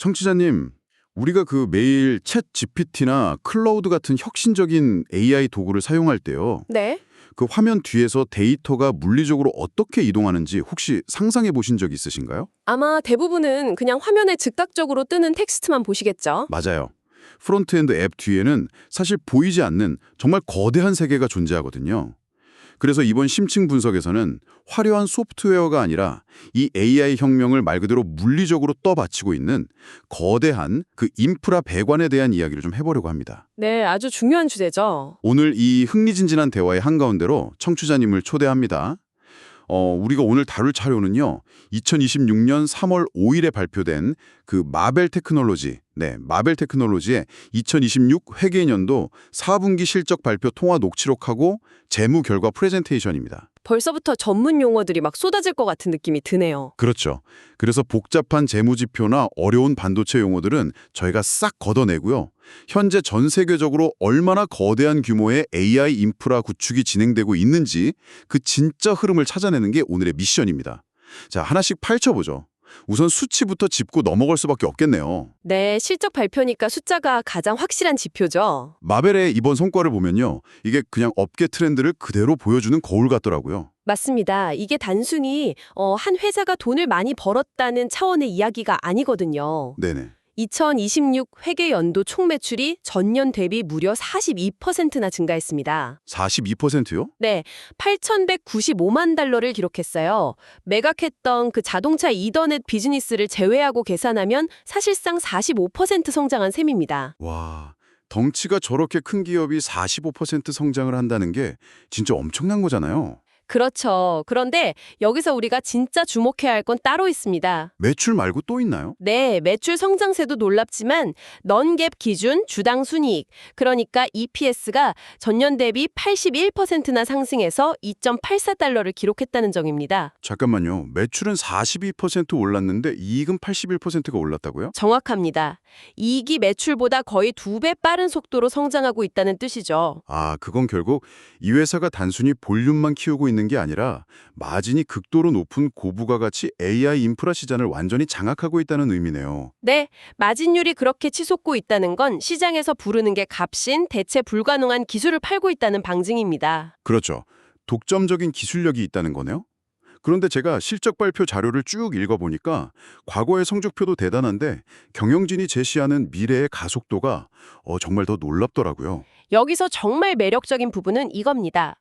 청취자님, 우리가 매일 챗 GPT나 클라우드 같은 혁신적인 AI 도구를 사용할 때요. 네. 그 화면 뒤에서 데이터가 물리적으로 어떻게 이동하는지 혹시 상상해 보신 적 있으신가요? 아마 대부분은 그냥 화면에 즉각적으로 뜨는 텍스트만 보시겠죠. 맞아요. 프론트엔드 앱 뒤에는 사실 보이지 않는 정말 거대한 세계가 존재하거든요. 그래서 이번 심층 분석에서는 화려한 소프트웨어가 아니라 이 AI 혁명을 말 그대로 물리적으로 떠받치고 있는 거대한 인프라 배관에 대한 이야기를 좀 해보려고 합니다. 네, 아주 중요한 주제죠. 오늘 이 흥미진진한 대화의 한가운데로 청취자님을 초대합니다. 우리가 오늘 다룰 자료는요. 2026년 3월 5일에 발표된 마벨 테크놀로지의 2026 회계연도 4분기 실적 발표 통화 녹취록하고 재무 결과 프레젠테이션입니다. 벌써부터 전문 용어들이 막 쏟아질 것 같은 느낌이 드네요. 그렇죠. 그래서 복잡한 재무지표나 어려운 반도체 용어들은 저희가 싹 걷어내고요. 현재 전 세계적으로 얼마나 거대한 규모의 AI 인프라 구축이 진행되고 있는지 그 진짜 흐름을 찾아내는 게 오늘의 미션입니다. 자, 하나씩 파헤쳐보죠. 우선 수치부터 짚고 넘어갈 수밖에 없겠네요. 네, 실적 발표니까 숫자가 가장 확실한 지표죠. 마벨의 이번 성과를 보면요. 이게 그냥 업계 트렌드를 그대로 보여주는 거울 같더라고요. 맞습니다. 이게 단순히 한 회사가 돈을 많이 벌었다는 차원의 이야기가 아니거든요. 네네. 2026 회계연도 총 매출이 전년 대비 무려 42%나 증가했습니다. 42%요? 네, 8,195만 달러를 기록했어요. 매각했던 그 자동차 이더넷 비즈니스를 제외하고 계산하면 사실상 45% 성장한 셈입니다. 와, 덩치가 저렇게 큰 기업이 45% 성장을 한다는 게 진짜 엄청난 거잖아요. 그렇죠. 그런데 여기서 우리가 진짜 주목해야 할 건 따로 있습니다. 매출 말고 또 있나요? 네, 매출 성장세도 놀랍지만 non-GAAP 기준 주당 순이익, 그러니까 EPS가 전년 대비 81%나 상승해서 2.84달러를 기록했다는 점입니다. 잠깐만요. 매출은 42% 올랐는데 이익은 81%가 올랐다고요? 정확합니다. 이익이 매출보다 거의 2배 빠른 속도로 성장하고 있다는 뜻이죠. 아, 그건 결국 이 회사가 단순히 볼륨만 키우고 있는 게 아니라 마진이 극도로 높은 고부가가치 AI 인프라 시장을 완전히 장악하고 있다는 의미네요. 네, 마진율이 그렇게 치솟고 있다는 건 시장에서 부르는 게 값인 대체 불가능한 기술을 팔고 있다는 방증입니다. 그렇죠. 독점적인 기술력이 있다는 거네요. 그런데 제가 실적 발표 자료를 쭉 읽어보니까 과거의 성적표도 대단한데 경영진이 제시하는 미래의 가속도가 정말 더 놀랍더라고요. 여기서 정말 매력적인 부분은 이겁니다.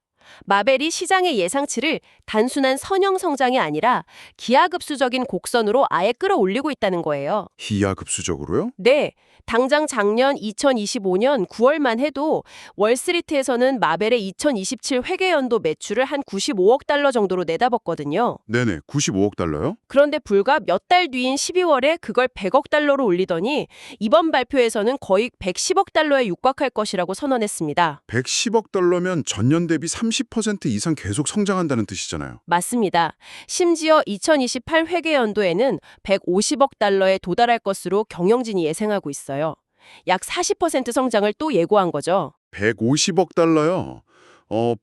마벨이 시장의 예상치를 단순한 선형 성장이 아니라 기하급수적인 곡선으로 아예 끌어올리고 있다는 거예요. 기하급수적으로요? 네, 당장 작년 2025년 9월만 해도 월스트리트에서는 마벨의 2027 회계연도 매출을 한 95억 달러 정도로 내다봤거든요. 네네, 95억 달러요? 그런데 불과 몇 달 뒤인 12월에 그걸 100억 달러로 올리더니 이번 발표에서는 거의 110억 달러에 육박할 것이라고 선언했습니다. 110억 달러면 전년 대비 30% 이상 계속 성장한다는 뜻이잖아요. 맞습니다. 심지어 2028 회계연도에는 150억 달러에 도달할 것으로 경영진이 예상하고 있어요. 약 40% 성장을 또 예고한 거죠. 150억 달러요?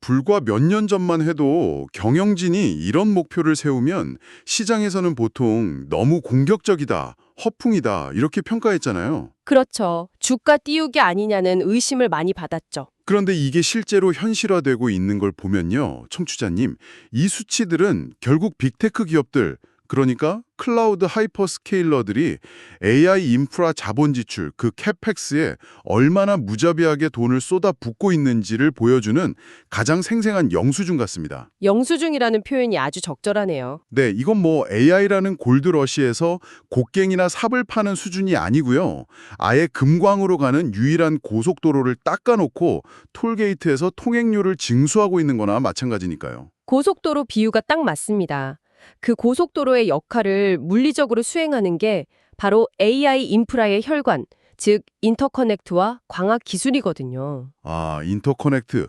불과 몇 년 전만 해도 경영진이 이런 목표를 세우면 시장에서는 보통 너무 공격적이다, 허풍이다 이렇게 평가했잖아요. 그렇죠. 주가 띄우기 아니냐는 의심을 많이 받았죠. 그런데 이게 실제로 현실화되고 있는 걸 보면요. 청취자님, 이 수치들은 결국 빅테크 기업들, 그러니까 클라우드 하이퍼스케일러들이 AI 인프라 자본 지출, 캐펙스에 얼마나 무자비하게 돈을 쏟아붓고 있는지를 보여주는 가장 생생한 영수증 같습니다. 영수증이라는 표현이 아주 적절하네요. 네, 이건 AI라는 골드러시에서 곡괭이나 삽을 파는 수준이 아니고요. 아예 금광으로 가는 유일한 고속도로를 닦아놓고 톨게이트에서 통행료를 징수하고 있는 거나 마찬가지니까요. 고속도로 비유가 딱 맞습니다. 그 고속도로의 역할을 물리적으로 수행하는 게 바로 AI 인프라의 혈관, 즉 인터커넥트와 광학 기술이거든요. 아, 인터커넥트.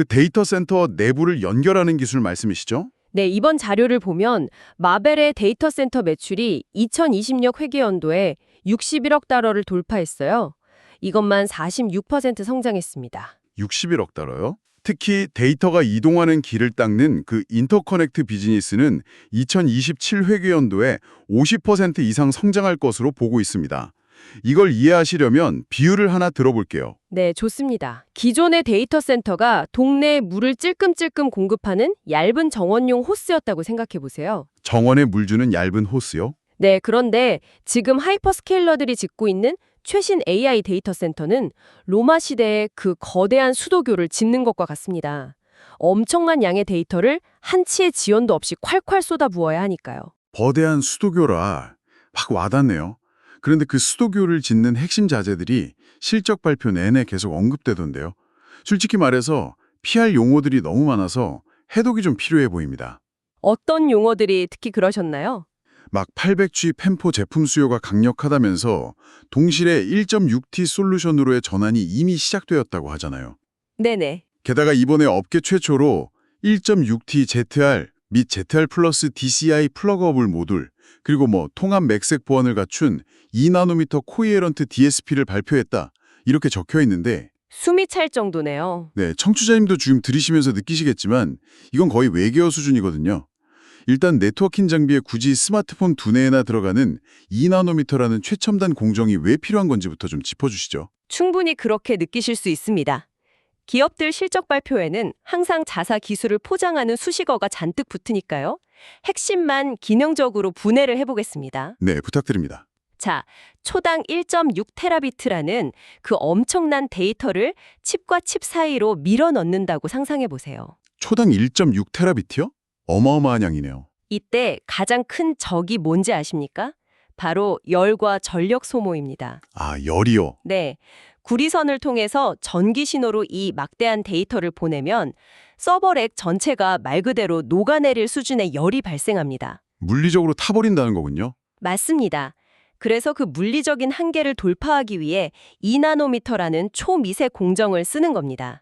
데이터 센터 내부를 연결하는 기술 말씀이시죠? 네, 이번 자료를 보면 마벨의 데이터 센터 매출이 2026 회계연도에 61억 달러를 돌파했어요. 이것만 46% 성장했습니다. 61억 달러요? 특히 데이터가 이동하는 길을 닦는 인터커넥트 비즈니스는 2027 회계연도에 50% 이상 성장할 것으로 보고 있습니다. 이걸 이해하시려면 비유를 하나 들어볼게요. 네, 좋습니다. 기존의 데이터 센터가 동네에 물을 찔끔찔끔 공급하는 얇은 정원용 호스였다고 생각해 보세요. 정원에 물 주는 얇은 호스요? 네, 그런데 지금 하이퍼스케일러들이 짓고 있는 최신 AI 데이터 센터는 로마 시대의 그 거대한 수도교를 짓는 것과 같습니다. 엄청난 양의 데이터를 한치의 지연도 없이 콸콸 쏟아부어야 하니까요. 거대한 수도교라 확 와닿네요. 그런데 그 수도교를 짓는 핵심 자재들이 실적 발표 내내 계속 언급되던데요. 솔직히 말해서 피할 용어들이 너무 많아서 해독이 좀 필요해 보입니다. 어떤 용어들이 특히 그러셨나요? 막 800G 펜포 제품 수요가 강력하다면서 동실에 1.6T 솔루션으로의 전환이 이미 시작되었다고 하잖아요. 네네. 게다가 이번에 업계 최초로 1.6T ZR 및 ZR 플러스 DCI 플러그어블 모듈 그리고 통합 맥색 보안을 갖춘 2나노미터 코이에런트 DSP를 발표했다. 이렇게 적혀 있는데 숨이 찰 정도네요. 네, 청취자님도 지금 들으시면서 느끼시겠지만 이건 거의 외계어 수준이거든요. 일단 네트워킹 장비에 굳이 스마트폰 두뇌에나 들어가는 2나노미터라는 최첨단 공정이 왜 필요한 건지부터 좀 짚어주시죠. 충분히 그렇게 느끼실 수 있습니다. 기업들 실적 발표에는 항상 자사 기술을 포장하는 수식어가 잔뜩 붙으니까요. 핵심만 기능적으로 분해를 해보겠습니다. 네, 부탁드립니다. 자, 초당 1.6테라비트라는 그 엄청난 데이터를 칩과 칩 사이로 밀어 넣는다고 상상해 보세요. 초당 1.6테라비트요? 어마어마한 양이네요. 이때 가장 큰 적이 뭔지 아십니까? 바로 열과 전력 소모입니다. 아, 열이요? 네. 구리선을 통해서 전기 신호로 이 막대한 데이터를 보내면 서버렉 전체가 말 그대로 녹아내릴 수준의 열이 발생합니다. 물리적으로 타버린다는 거군요. 맞습니다. 그래서 그 물리적인 한계를 돌파하기 위해 2나노미터라는 초미세 공정을 쓰는 겁니다.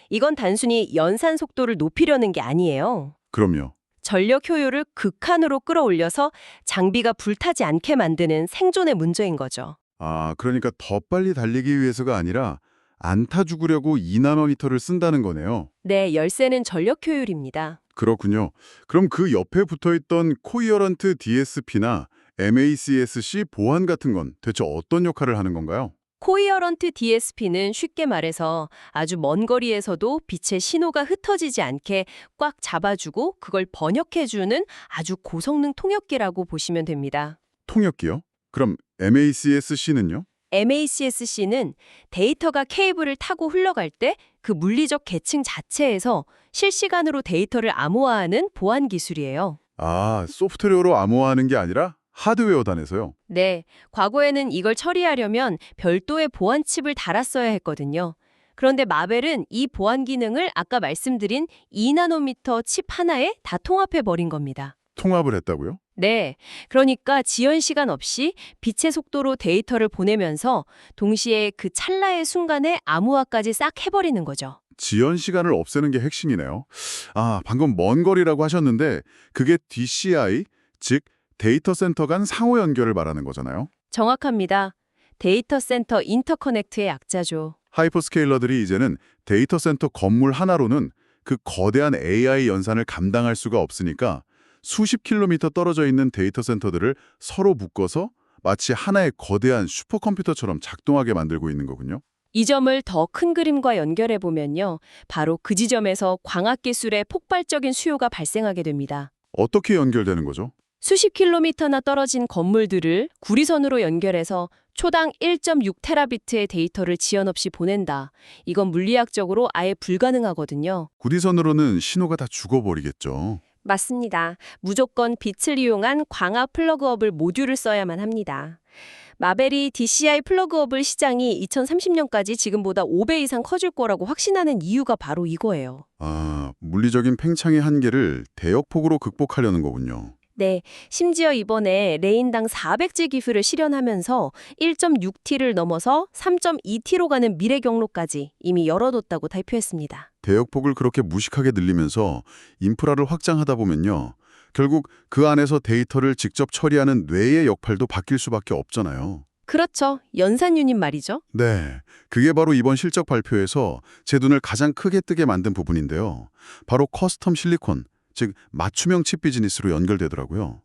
이건 단순히 연산 속도를 높이려는 게 아니에요. 그럼요. 전력 효율을 극한으로 끌어올려서 장비가 불타지 않게 만드는 생존의 문제인 거죠. 아, 그러니까 더 빨리 달리기 위해서가 아니라 안 타 죽으려고 2나노미터를 쓴다는 거네요. 네, 열쇠는 전력 효율입니다. 그렇군요. 그럼 그 옆에 붙어있던 코이어런트 DSP나 MACSC 보안 같은 건 대체 어떤 역할을 하는 건가요? 코이어런트 DSP는 쉽게 말해서 아주 먼 거리에서도 빛의 신호가 흩어지지 않게 꽉 잡아주고 그걸 번역해주는 아주 고성능 통역기라고 보시면 됩니다. 통역기요? 그럼 MACSC는요? MACSC는 데이터가 케이블을 타고 흘러갈 때 그 물리적 계층 자체에서 실시간으로 데이터를 암호화하는 보안 기술이에요. 아, 소프트웨어로 암호화하는 게 아니라 하드웨어 단에서요? 네, 과거에는 이걸 처리하려면 별도의 보안 칩을 달았어야 했거든요. 그런데 마벨은 이 보안 기능을 아까 말씀드린 2나노미터 칩 하나에 다 통합해버린 겁니다. 통합을 했다고요? 네, 그러니까 지연 시간 없이 빛의 속도로 데이터를 보내면서 동시에 그 찰나의 순간에 암호화까지 싹 해버리는 거죠. 지연 시간을 없애는 게 핵심이네요. 아, 방금 먼 거리라고 하셨는데 그게 DCI, 즉 데이터 센터 간 상호 연결을 말하는 거잖아요. 정확합니다. 데이터 센터 인터커넥트의 약자죠. 하이퍼스케일러들이 이제는 데이터 센터 건물 하나로는 그 거대한 AI 연산을 감당할 수가 없으니까 수십 킬로미터 떨어져 있는 데이터 센터들을 서로 묶어서 마치 하나의 거대한 슈퍼컴퓨터처럼 작동하게 만들고 있는 거군요. 이 점을 더 큰 그림과 연결해 보면요. 바로 그 지점에서 광학 기술의 폭발적인 수요가 발생하게 됩니다. 어떻게 연결되는 거죠? 수십 킬로미터나 떨어진 건물들을 구리선으로 연결해서 초당 1.6테라비트의 데이터를 지연 없이 보낸다. 이건 물리학적으로 아예 불가능하거든요. 구리선으로는 신호가 다 죽어버리겠죠. 맞습니다. 무조건 빛을 이용한 광학 플러그업을 모듈을 써야만 합니다. 마벨이 DCI 플러그업을 시장이 2030년까지 지금보다 5배 이상 커질 거라고 확신하는 이유가 바로 이거예요. 아, 물리적인 팽창의 한계를 대역폭으로 극복하려는 거군요. 네, 심지어 이번에 레인당 400G 기술을 실현하면서 1.6T를 넘어서 3.2T로 가는 미래 경로까지 이미 열어뒀다고 발표했습니다. 대역폭을 그렇게 무식하게 늘리면서 인프라를 확장하다 보면요. 결국 그 안에서 데이터를 직접 처리하는 뇌의 역할도 바뀔 수밖에 없잖아요. 그렇죠. 연산 유닛 말이죠. 네, 그게 바로 이번 실적 발표에서 제 눈을 가장 크게 뜨게 만든 부분인데요. 바로 커스텀 실리콘, 즉 맞춤형 칩 비즈니스로 연결되더라고요.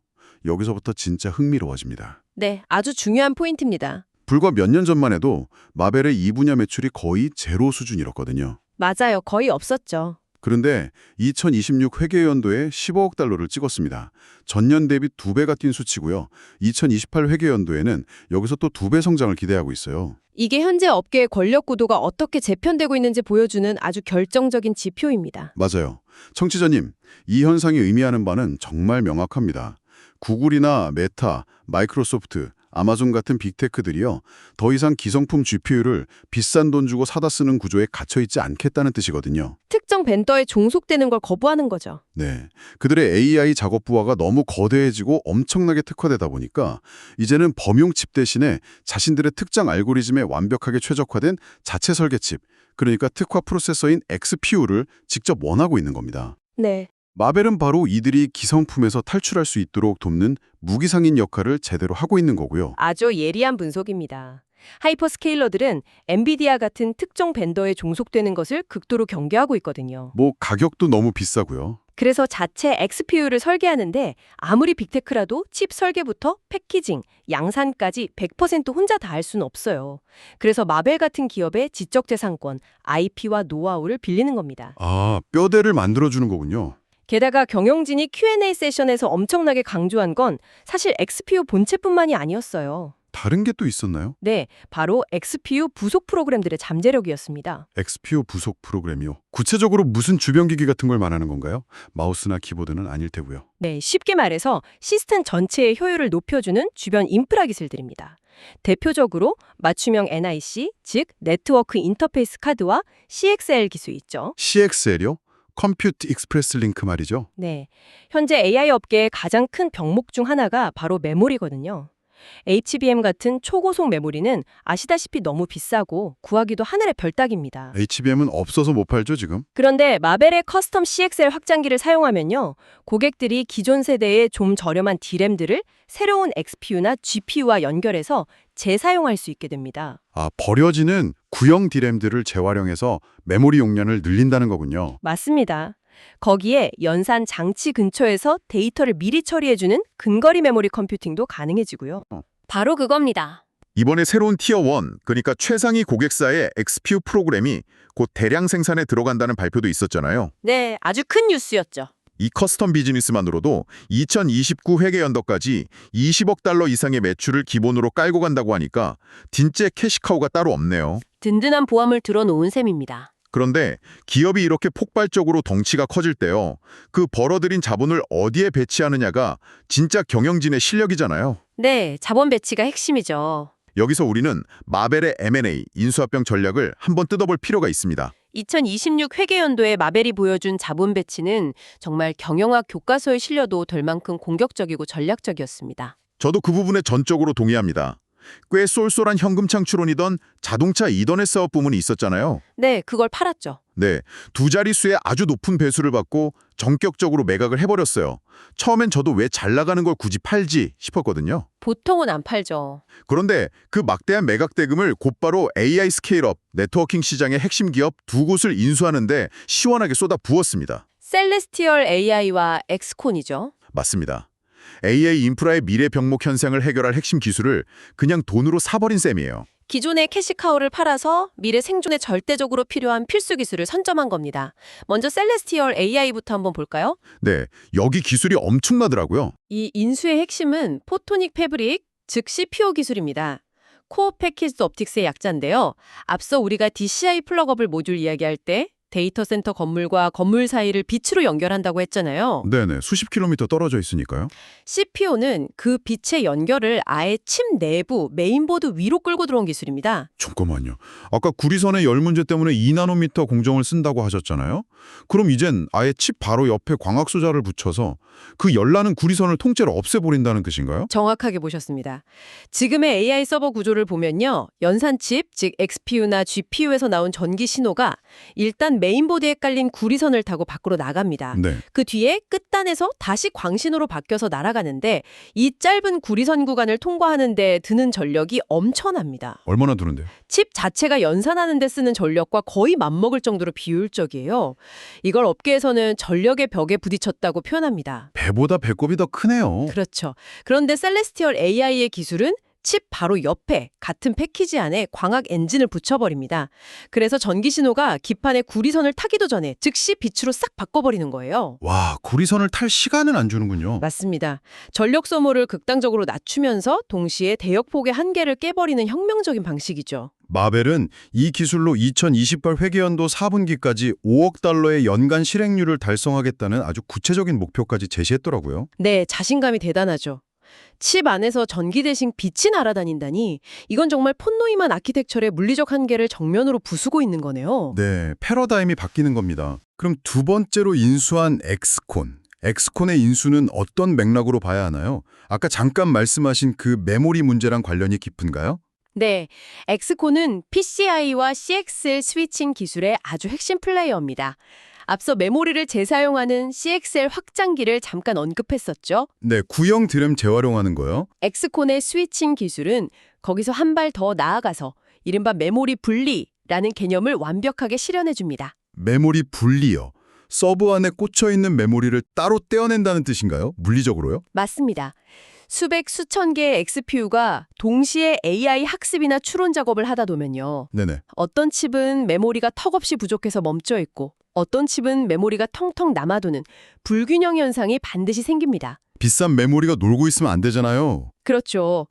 여기서부터 진짜 흥미로워집니다. 네, 아주 중요한 포인트입니다. 불과 몇 년 전만 해도 마벨의 이 분야 매출이 거의 제로 수준이었거든요. 맞아요. 거의 없었죠. 그런데 2026 회계연도에 15억 달러를 찍었습니다. 전년 대비 2배가 뛴 수치고요. 2028 회계연도에는 여기서 또 2배 성장을 기대하고 있어요. 이게 현재 업계의 권력 구도가 어떻게 재편되고 있는지 보여주는 아주 결정적인 지표입니다. 맞아요. 청취자님, 이 현상이 의미하는 바는 정말 명확합니다. 구글이나 메타, 마이크로소프트, 아마존 같은 빅테크들이요, 더 이상 기성품 GPU를 비싼 돈 주고 사다 쓰는 구조에 갇혀있지 않겠다는 뜻이거든요. 특정 벤더에 종속되는 걸 거부하는 거죠. 네, 그들의 AI 작업 부하가 너무 거대해지고 엄청나게 특화되다 보니까 이제는 범용 칩 대신에 자신들의 특정 알고리즘에 완벽하게 최적화된 자체 설계 칩, 그러니까 특화 프로세서인 XPU를 직접 원하고 있는 겁니다. 네. 마벨은 바로 이들이 기성품에서 탈출할 수 있도록 돕는 무기상인 역할을 제대로 하고 있는 거고요. 아주 예리한 분석입니다. 하이퍼스케일러들은 엔비디아 같은 특정 벤더에 종속되는 것을 극도로 경계하고 있거든요. 뭐 가격도 너무 비싸고요. 그래서 자체 XPU를 설계하는데 아무리 빅테크라도 칩 설계부터 패키징, 양산까지 100% 혼자 다 할 수는 없어요. 그래서 마벨 같은 기업의 지적재산권, IP와 노하우를 빌리는 겁니다. 아, 뼈대를 만들어주는 거군요. 게다가 경영진이 Q&A 세션에서 엄청나게 강조한 건 사실 XPU 본체뿐만이 아니었어요. 다른 게 또 있었나요? 네, 바로 XPU 부속 프로그램들의 잠재력이었습니다. XPU 부속 프로그램이요. 구체적으로 무슨 주변기기 같은 걸 말하는 건가요? 마우스나 키보드는 아닐 테고요. 네, 쉽게 말해서 시스템 전체의 효율을 높여주는 주변 인프라 기술들입니다. 대표적으로 맞춤형 NIC, 즉 네트워크 인터페이스 카드와 CXL 기술이 있죠. CXL이요? 컴퓨트 익스프레스 링크 말이죠. 네, 현재 AI 업계의 가장 큰 병목 중 하나가 바로 메모리거든요. HBM 같은 초고속 메모리는 아시다시피 너무 비싸고 구하기도 하늘의 별 따기입니다. HBM은 없어서 못 팔죠, 지금? 그런데 마벨의 커스텀 CXL 확장기를 사용하면요, 고객들이 기존 세대의 좀 저렴한 D램들을 새로운 XPU나 GPU와 연결해서 재사용할 수 있게 됩니다. 아, 버려지는 구형 D램들을 재활용해서 메모리 용량을 늘린다는 거군요. 맞습니다. 거기에 연산 장치 근처에서 데이터를 미리 처리해주는 근거리 메모리 컴퓨팅도 가능해지고요. 바로 그겁니다. 이번에 새로운 티어 1, 그러니까 최상위 고객사의 XPU 프로그램이 곧 대량 생산에 들어간다는 발표도 있었잖아요. 네, 아주 큰 뉴스였죠. 이 커스텀 비즈니스만으로도 2029 회계연도까지 20억 달러 이상의 매출을 기본으로 깔고 간다고 하니까 진짜 캐시카우가 따로 없네요. 든든한 보함을 들어놓은 셈입니다. 그런데 기업이 이렇게 폭발적으로 덩치가 커질 때요, 그 벌어들인 자본을 어디에 배치하느냐가 진짜 경영진의 실력이잖아요. 네, 자본 배치가 핵심이죠. 여기서 우리는 마벨의 M&A, 인수합병 전략을 한번 뜯어볼 필요가 있습니다. 2026 회계연도에 마벨이 보여준 자본 배치는 정말 경영학 교과서에 실려도 될 만큼 공격적이고 전략적이었습니다. 저도 그 부분에 전적으로 동의합니다. 꽤 쏠쏠한 현금 창출원이던 자동차 이더넷 사업 부문이 있었잖아요. 네, 그걸 팔았죠. 네, 두 자릿수의 아주 높은 배수를 받고 전격적으로 매각을 해버렸어요. 처음엔 저도 왜 잘 나가는 걸 굳이 팔지 싶었거든요. 보통은 안 팔죠. 그런데 그 막대한 매각 대금을 곧바로 AI 스케일업, 네트워킹 시장의 핵심 기업 두 곳을 인수하는데 시원하게 쏟아 부었습니다. 셀레스티얼 AI와 엑스콘이죠. 맞습니다. AI 인프라의 미래 병목 현상을 해결할 핵심 기술을 그냥 돈으로 사버린 셈이에요. 기존의 캐시카우를 팔아서 미래 생존에 절대적으로 필요한 필수 기술을 선점한 겁니다. 먼저 셀레스티얼 AI부터 한번 볼까요? 네, 여기 기술이 엄청나더라고요. 이 인수의 핵심은 포토닉 패브릭, 즉 CPO 기술입니다. 코어 패키지드 옵틱스의 약자인데요. 앞서 우리가 DCI 플러그업을 모듈 이야기할 때 데이터 센터 건물과 건물 사이를 빛으로 연결한다고 했잖아요. 네네, 수십 킬로미터 떨어져 있으니까요. CPO는 그 빛의 연결을 아예 칩 내부 메인보드 위로 끌고 들어온 기술입니다. 잠깐만요. 아까 구리선의 열 문제 때문에 2나노미터 공정을 쓴다고 하셨잖아요. 그럼 이젠 아예 칩 바로 옆에 광학소자를 붙여서 그 열나는 구리선을 통째로 없애버린다는 뜻인가요? 정확하게 보셨습니다. 지금의 AI 서버 구조를 보면요. 연산칩, 즉 XPU나 GPU에서 나온 전기 신호가 일단 메인보드에 깔린 구리선을 타고 밖으로 나갑니다. 네. 그 뒤에 끝단에서 다시 광신호로 바뀌어서 날아가는데 이 짧은 구리선 구간을 통과하는 데 드는 전력이 엄청납니다. 얼마나 드는데요? 칩 자체가 연산하는 데 쓰는 전력과 거의 맞먹을 정도로 비효율적이에요. 이걸 업계에서는 전력의 벽에 부딪혔다고 표현합니다. 배보다 배꼽이 더 크네요. 그렇죠. 그런데 셀레스티얼 AI의 기술은 칩 바로 옆에 같은 패키지 안에 광학 엔진을 붙여버립니다. 그래서 전기 신호가 기판의 구리선을 타기도 전에 즉시 빛으로 싹 바꿔버리는 거예요. 와, 구리선을 탈 시간은 안 주는군요. 맞습니다. 전력 소모를 극단적으로 낮추면서 동시에 대역폭의 한계를 깨버리는 혁명적인 방식이죠. 마벨은 이 기술로 2028 회계연도 4분기까지 5억 달러의 연간 실행률을 달성하겠다는 아주 구체적인 목표까지 제시했더라고요. 네, 자신감이 대단하죠. 칩 안에서 전기 대신 빛이 날아다닌다니 이건 정말 폰노이만 아키텍처의 물리적 한계를 정면으로 부수고 있는 거네요. 네, 패러다임이 바뀌는 겁니다. 그럼 두 번째로 인수한 엑스콘. 엑스콘의 인수는 어떤 맥락으로 봐야 하나요? 아까 잠깐 말씀하신 그 메모리 문제랑 관련이 깊은가요? 네, 엑스콘은 PCI와 CXL 스위칭 기술의 아주 핵심 플레이어입니다. 앞서 메모리를 재사용하는 CXL 확장기를 잠깐 언급했었죠. 네, 구형 드램 재활용하는 거요. 엑스콘의 스위칭 기술은 거기서 한 발 더 나아가서 이른바 메모리 분리라는 개념을 완벽하게 실현해줍니다. 메모리 분리요. 서브 안에 꽂혀 있는 메모리를 따로 떼어낸다는 뜻인가요? 물리적으로요? 맞습니다. 수백, 수천 개의 XPU가 동시에 AI 학습이나 추론 작업을 하다 보면요. 네네. 어떤 칩은 메모리가 턱없이 부족해서 멈춰 있고 어떤 칩은 메모리가 텅텅 남아도는 불균형 현상이 반드시 생깁니다. 비싼 메모리가 놀고 있으면 안 되잖아요. 그렇죠.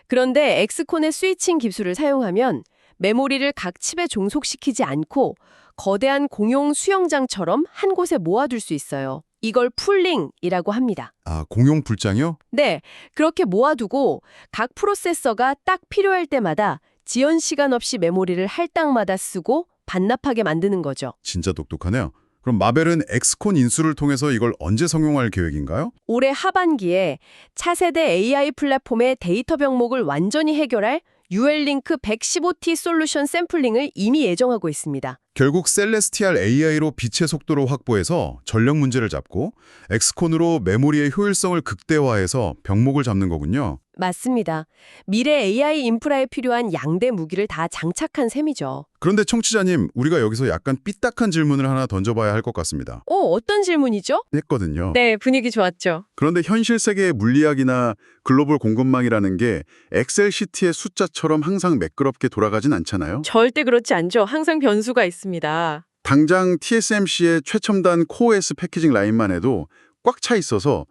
그런데 엑스콘의 스위칭 기술을 사용하면 메모리를 각 칩에 종속시키지 않고 거대한 공용 수영장처럼 한 곳에 모아둘 수 있어요. 이걸 풀링이라고 합니다. 아, 공용 불장이요? 네, 그렇게 모아두고 각 프로세서가 딱 필요할 때마다 지연 시간 없이 메모리를 할당마다 쓰고 반납하게 만드는 거죠. 진짜 똑똑하네요. 그럼 마벨은 엑스콘 인수를 통해서 이걸 언제 성용할 계획인가요? 올해 하반기에 차세대 AI 플랫폼의 데이터 병목을 완전히 해결할 UL링크 115T 솔루션 샘플링을 이미 예정하고 있습니다. 결국 셀레스티알 AI로 빛의 속도를 확보해서 전력 문제를 잡고 엑스콘으로 메모리의 효율성을 극대화해서 병목을 잡는 거군요. 맞습니다. 미래 AI 인프라에 필요한 양대 무기를 다 장착한 셈이죠. 그런데 청취자님, 우리가 여기서 약간 삐딱한 질문을 하나 던져봐야 할 것 같습니다. 어떤 질문이죠? 했거든요. 네, 분위기 좋았죠. 그런데 현실 세계의 물리학이나 글로벌 공급망이라는 게 엑셀 시트의 숫자처럼 항상 매끄럽게 돌아가진 않잖아요. 절대 그렇지 않죠. 항상 변수가 있습니다. 당장 TSMC의 최첨단 코어S 패키징 라인만 해도 꽉 차 있어서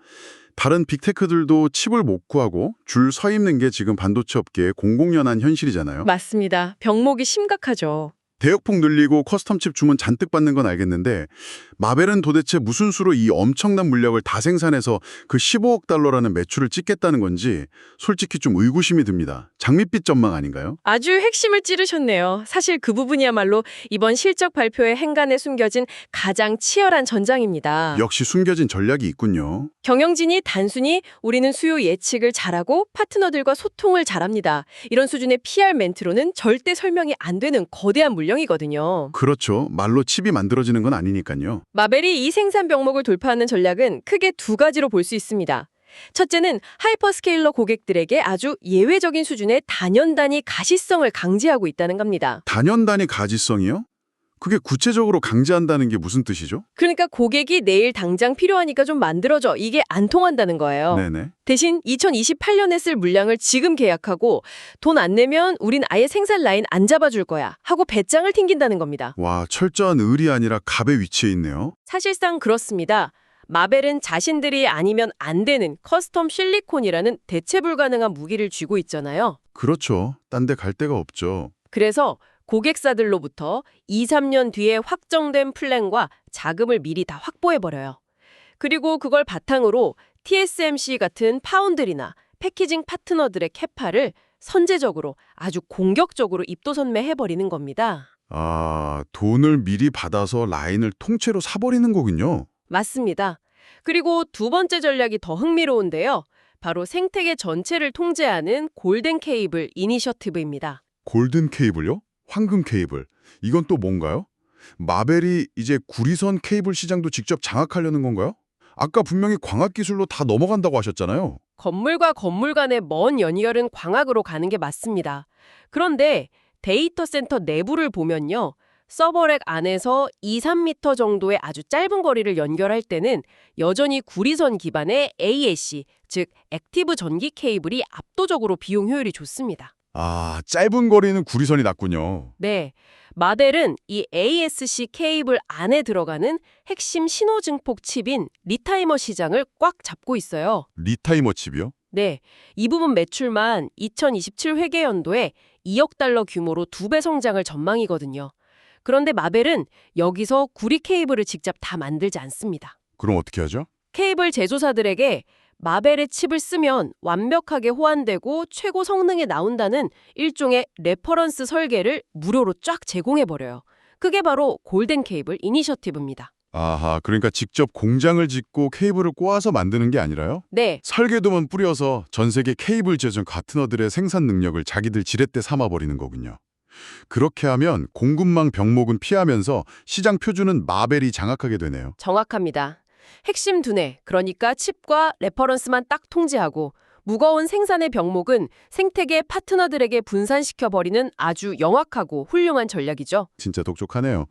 다른 빅테크들도 칩을 못 구하고 줄 서 있는 게 지금 반도체 업계의 공공연한 현실이잖아요. 맞습니다. 병목이 심각하죠. 대역폭 늘리고 커스텀 칩 주문 잔뜩 받는 건 알겠는데 마벨은 도대체 무슨 수로 이 엄청난 물량을 다 생산해서 그 15억 달러라는 매출을 찍겠다는 건지 솔직히 좀 의구심이 듭니다. 장밋빛 전망 아닌가요? 아주 핵심을 찌르셨네요. 사실 그 부분이야말로 이번 실적 발표의 행간에 숨겨진 가장 치열한 전장입니다. 역시 숨겨진 전략이 있군요. 경영진이 단순히 우리는 수요 예측을 잘하고 파트너들과 소통을 잘합니다. 이런 수준의 PR 멘트로는 절대 설명이 안 되는 거대한 물량이거든요. 그렇죠. 말로 칩이 만들어지는 건 아니니까요. 마벨이 이 생산 병목을 돌파하는 전략은 크게 두 가지로 볼 수 있습니다. 첫째는 하이퍼스케일러 고객들에게 아주 예외적인 수준의 단연 단위 가시성을 강제하고 있다는 겁니다. 단연 단위 가지성이요? 그게 구체적으로 강제한다는 게 무슨 뜻이죠? 그러니까 고객이 내일 당장 필요하니까 좀 만들어줘. 이게 안 통한다는 거예요. 네네. 대신 2028년에 쓸 물량을 지금 계약하고 돈 안 내면 우린 아예 생산 라인 안 잡아줄 거야 하고 배짱을 튕긴다는 겁니다. 와, 철저한 을이 아니라 갑의 위치에 있네요. 사실상 그렇습니다. 마벨은 자신들이 아니면 안 되는 커스텀 실리콘이라는 대체 불가능한 무기를 쥐고 있잖아요. 그렇죠. 딴 데 갈 데가 없죠. 그래서 고객사들로부터 2, 3년 뒤에 확정된 플랜과 자금을 미리 다 확보해버려요. 그리고 그걸 바탕으로 TSMC 같은 파운드리나 패키징 파트너들의 캐파를 선제적으로 아주 공격적으로 입도선매해버리는 겁니다. 아, 돈을 미리 받아서 라인을 통째로 사버리는 거군요. 맞습니다. 그리고 두 번째 전략이 더 흥미로운데요. 바로 생태계 전체를 통제하는 골든 케이블 이니셔티브입니다. 골든 케이블요? 황금 케이블. 이건 또 뭔가요? 마벨이 이제 구리선 케이블 시장도 직접 장악하려는 건가요? 아까 분명히 광학 기술로 다 넘어간다고 하셨잖아요. 건물과 건물 간의 먼 연결은 광학으로 가는 게 맞습니다. 그런데 데이터 센터 내부를 보면요. 서버렉 안에서 2, 3m 정도의 아주 짧은 거리를 연결할 때는 여전히 구리선 기반의 AAC, 즉 액티브 전기 케이블이 압도적으로 비용 효율이 좋습니다. 아, 짧은 거리는 구리선이 낫군요. 네, 마벨은 이 ASC 케이블 안에 들어가는 핵심 신호 증폭 칩인 리타이머 시장을 꽉 잡고 있어요. 리타이머 칩이요? 네, 이 부분 매출만 2027 회계연도에 2억 달러 규모로 2배 성장을 전망이거든요. 그런데 마벨은 여기서 구리 케이블을 직접 다 만들지 않습니다. 그럼 어떻게 하죠? 케이블 제조사들에게 마벨의 칩을 쓰면 완벽하게 호환되고 최고 성능에 나온다는 일종의 레퍼런스 설계를 무료로 쫙 제공해버려요. 그게 바로 골든 케이블 이니셔티브입니다. 아하, 그러니까 직접 공장을 짓고 케이블을 꼬아서 만드는 게 아니라요? 네, 설계도만 뿌려서 전 세계 케이블 제조 파트너들의 생산 능력을 자기들 지렛대 삼아버리는 거군요. 그렇게 하면 공급망 병목은 피하면서 시장 표준은 마벨이 장악하게 되네요. 정확합니다. 핵심 두뇌, 그러니까 칩과 레퍼런스만 딱 통제하고 무거운 생산의 병목은 생태계 파트너들에게 분산시켜버리는 아주 영악하고 훌륭한 전략이죠. 진짜 독특하네요.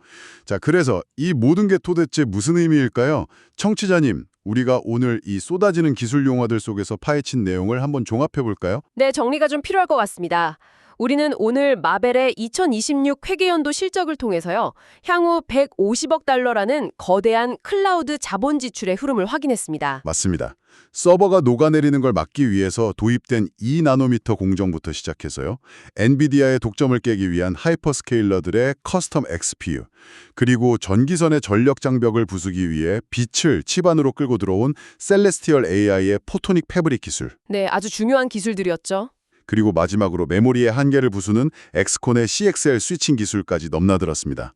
자, 그래서 이 모든 게 도대체 무슨 의미일까요? 청취자님, 우리가 오늘 이 쏟아지는 기술 용어들 속에서 파헤친 내용을 한번 종합해 볼까요? 네, 정리가 좀 필요할 것 같습니다. 우리는 오늘 마벨의 2026 회계연도 실적을 통해서요, 향후 150억 달러라는 거대한 클라우드 자본 지출의 흐름을 확인했습니다. 맞습니다. 서버가 녹아내리는 걸 막기 위해서 도입된 2나노미터 공정부터 시작해서요. 엔비디아의 독점을 깨기 위한 하이퍼스케일러들의 커스텀 XPU, 그리고 전기선의 전력 장벽을 부수기 위해 빛을 칩 안으로 끌고 들어온 셀레스티얼 AI의 포토닉 패브릭 기술, 네, 아주 중요한 기술들이었죠. 그리고 마지막으로 메모리의 한계를 부수는 엑스콘의 CXL 스위칭 기술까지 넘나들었습니다.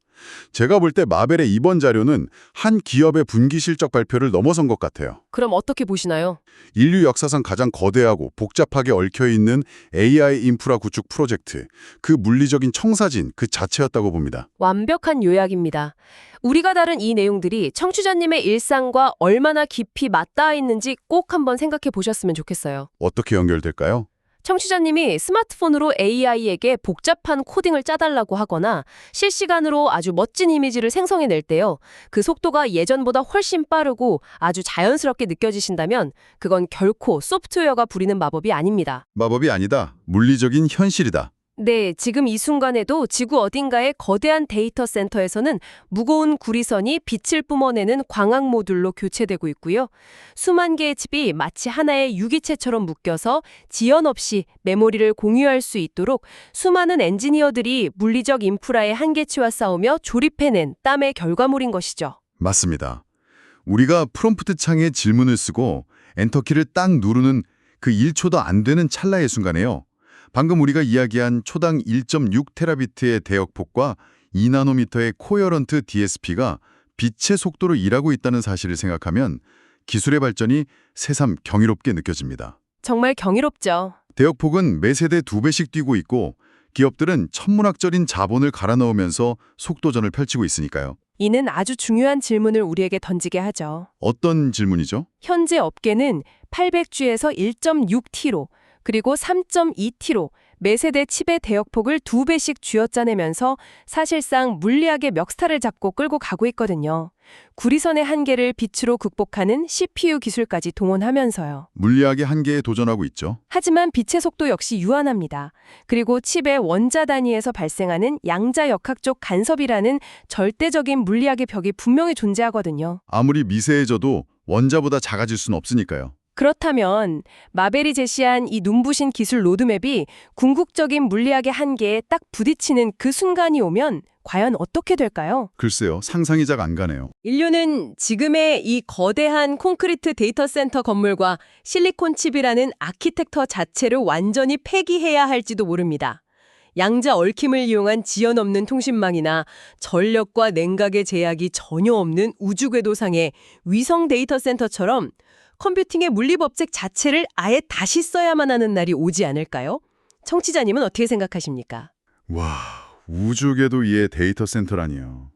제가 볼 때 마벨의 이번 자료는 한 기업의 분기 실적 발표를 넘어선 것 같아요. 그럼 어떻게 보시나요? 인류 역사상 가장 거대하고 복잡하게 얽혀있는 AI 인프라 구축 프로젝트, 그 물리적인 청사진 그 자체였다고 봅니다. 완벽한 요약입니다. 우리가 다룬 이 내용들이 청취자님의 일상과 얼마나 깊이 맞닿아 있는지 꼭 한번 생각해 보셨으면 좋겠어요. 어떻게 연결될까요? 청취자님이 스마트폰으로 AI에게 복잡한 코딩을 짜달라고 하거나 실시간으로 아주 멋진 이미지를 생성해낼 때요, 그 속도가 예전보다 훨씬 빠르고 아주 자연스럽게 느껴지신다면 그건 결코 소프트웨어가 부리는 마법이 아닙니다. 마법이 아니다. 물리적인 현실이다. 네, 지금 이 순간에도 지구 어딘가의 거대한 데이터 센터에서는 무거운 구리선이 빛을 뿜어내는 광학 모듈로 교체되고 있고요. 수만 개의 칩이 마치 하나의 유기체처럼 묶여서 지연 없이 메모리를 공유할 수 있도록 수많은 엔지니어들이 물리적 인프라의 한계치와 싸우며 조립해낸 땀의 결과물인 것이죠. 맞습니다. 우리가 프롬프트 창에 질문을 쓰고 엔터키를 딱 누르는 그 1초도 안 되는 찰나의 순간에요. 방금 우리가 이야기한 초당 1.6테라비트의 대역폭과 2나노미터의 코어런트 DSP가 빛의 속도로 일하고 있다는 사실을 생각하면 기술의 발전이 새삼 경이롭게 느껴집니다. 정말 경이롭죠. 대역폭은 매세대 2배씩 뛰고 있고 기업들은 천문학적인 자본을 갈아 넣으면서 속도전을 펼치고 있으니까요. 이는 아주 중요한 질문을 우리에게 던지게 하죠. 어떤 질문이죠? 현재 업계는 800G에서 1.6T로 그리고 3.2T로 매세대 칩의 대역폭을 2배씩 쥐어짜내면서 사실상 물리학의 멱살을 잡고 끌고 가고 있거든요. 구리선의 한계를 빛으로 극복하는 CPU 기술까지 동원하면서요. 물리학의 한계에 도전하고 있죠. 하지만 빛의 속도 역시 유한합니다. 그리고 칩의 원자 단위에서 발생하는 양자 역학적 간섭이라는 절대적인 물리학의 벽이 분명히 존재하거든요. 아무리 미세해져도 원자보다 작아질 수는 없으니까요. 그렇다면 마벨이 제시한 이 눈부신 기술 로드맵이 궁극적인 물리학의 한계에 딱 부딪히는 그 순간이 오면 과연 어떻게 될까요? 글쎄요, 상상이 잘 안 가네요. 인류는 지금의 이 거대한 콘크리트 데이터 센터 건물과 실리콘 칩이라는 아키텍처 자체를 완전히 폐기해야 할지도 모릅니다. 양자 얽힘을 이용한 지연 없는 통신망이나 전력과 냉각의 제약이 전혀 없는 우주궤도상의 위성 데이터 센터처럼 컴퓨팅의 물리법칙 자체를 아예 다시 써야만 하는 날이 오지 않을까요? 청취자님은 어떻게 생각하십니까? 와, 우주궤도 위에 데이터 센터라니요.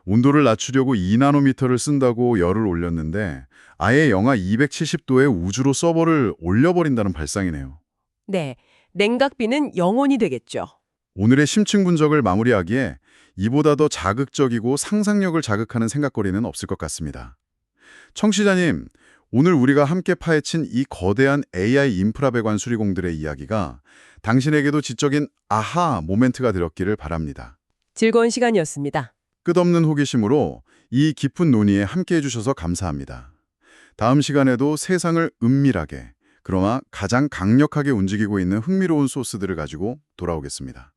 온도를 낮추려고 2나노미터를 쓴다고 열을 올렸는데 아예 영하 270도의 우주로 서버를 올려버린다는 발상이네요. 네, 냉각비는 영원이 되겠죠. 오늘의 심층 분석을 마무리하기에 이보다 더 자극적이고 상상력을 자극하는 생각거리는 없을 것 같습니다. 청취자님, 오늘 우리가 함께 파헤친 이 거대한 AI 인프라 배관 수리공들의 이야기가 당신에게도 지적인 아하 모멘트가 되었기를 바랍니다. 즐거운 시간이었습니다. 끝없는 호기심으로 이 깊은 논의에 함께해 주셔서 감사합니다. 다음 시간에도 세상을 은밀하게, 그러나 가장 강력하게 움직이고 있는 흥미로운 소스들을 가지고 돌아오겠습니다.